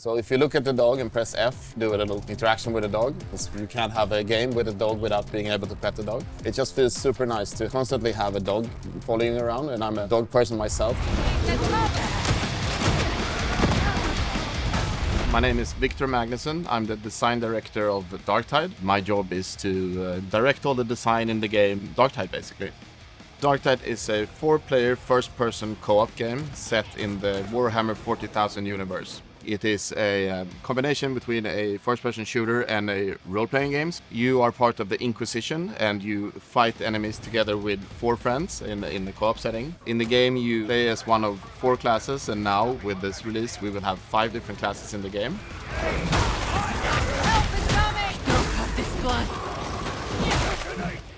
So if you look at the dog and press F, do a little interaction with the dog. You can't have a game with a dog without being able to pet the dog. It just feels super nice to constantly have a dog following you around, and I'm a dog person myself. My name is Victor Magnuson. I'm the design director of Darktide. My job is to direct all the design in the game Darktide, basically. Darktide is a 4-player first-person co-op game set in the Warhammer 40,000 universe. It is a combination between a first-person shooter and a role-playing game. You are part of the Inquisition and you fight enemies together with 4 friends in the co-op setting. In the game you play as one of 4 classes, and now with this release we will have 5 different classes in the game. Help is coming! Don't cut this blood!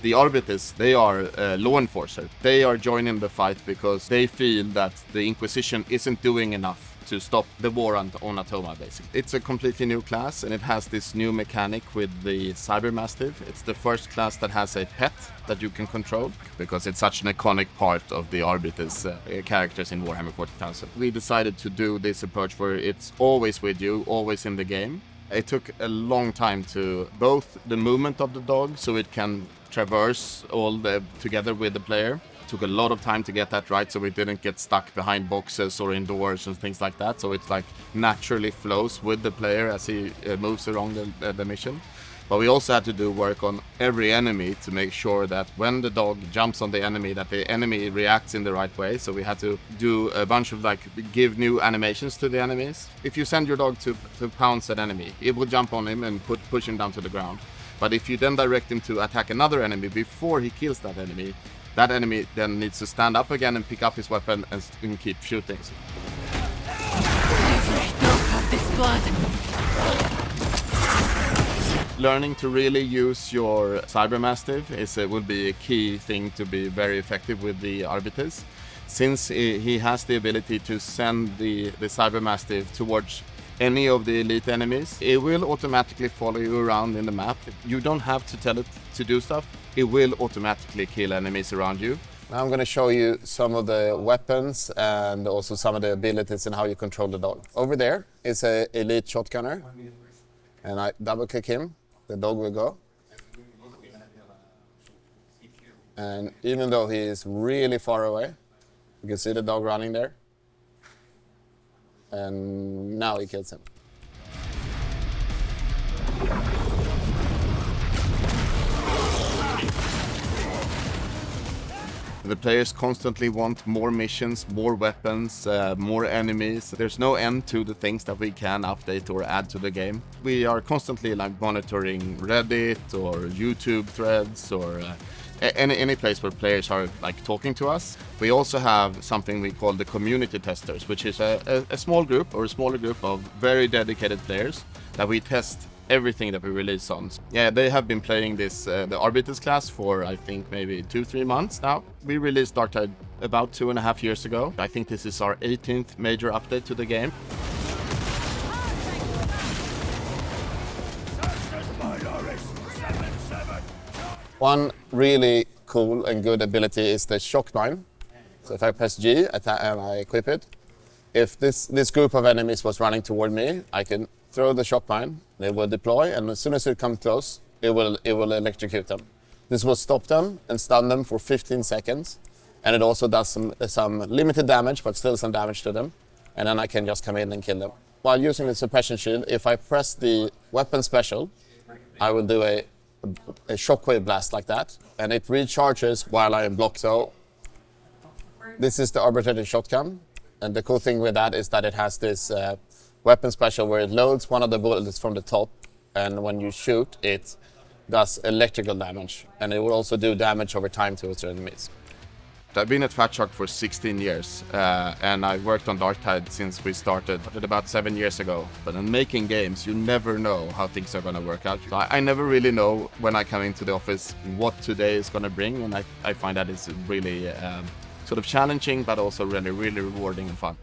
The Arbites, they are law enforcers. They are joining the fight because they feel that the Inquisition isn't doing enough to stop the war on Atoma, basically. It's a completely new class, and it has this new mechanic with the Cyber-Mastiff. It's the first class that has a pet that you can control, because it's such an iconic part of the Arbites characters in Warhammer 40,000. We decided to do this approach where it's always with you, always in the game. It took a long time to both the movement of the dog, so it can traverse together with the player. It took a lot of time to get that right, so it didn't get stuck behind boxes or indoors and things like that. So it's like naturally flows with the player as he moves around the mission. But we also had to do work on every enemy to make sure that when the dog jumps on the enemy, that the enemy reacts in the right way. So we had to do a bunch of give new animations to the enemies. If you send your dog to pounce an enemy, it will jump on him and push him down to the ground. But if you then direct him to attack another enemy before he kills that enemy then needs to stand up again and pick up his weapon and keep shooting. Don't cut this blood! Learning to really use your Cyber-Mastiff will be a key thing to be very effective with the Arbites. Since he has the ability to send the Cyber-Mastiff towards any of the elite enemies, it will automatically follow you around in the map. You don't have to tell it to do stuff. It will automatically kill enemies around you. Now I'm going to show you some of the weapons and also some of the abilities and how you control the dog. Over there is an elite shotgunner, and I double click him. The dog will go. And even though he is really far away, you can see the dog running there. And now he kills him. The players constantly want more missions, more weapons, more enemies. There's no end to the things that we can update or add to the game. We are constantly monitoring Reddit or YouTube threads or any place where players are talking to us. We also have something we call the community testers, which is a small group or a smaller group of very dedicated players that we test everything that we release on. Yeah, they have been playing this the Arbites class for I think maybe 2-3 months now. We released Darktide about 2.5 years ago. I think this is our 18th major update to the game. One really cool and good ability is the shock mine. So if I press G and I equip it, if this group of enemies was running toward me, I can throw the shock mine, they will deploy, and as soon as it comes close, it will electrocute them. This will stop them and stun them for 15 seconds, and it also does some limited damage, but still some damage to them, and then I can just come in and kill them. While using the suppression shield, if I press the weapon special, I will do a shockwave blast like that, and it recharges while I am blocked. So this is the arbitrary shotgun, and the cool thing with that is that it has this weapon special where it loads one of the bullets from the top, and when you shoot it does electrical damage, and it will also do damage over time to its enemies. I've been at Fatshark for 16 years and I've worked on Darktide since we started about 7 years ago. But in making games you never know how things are going to work out. So I never really know when I come into the office what today is going to bring, and I find that it's really sort of challenging but also really rewarding and fun.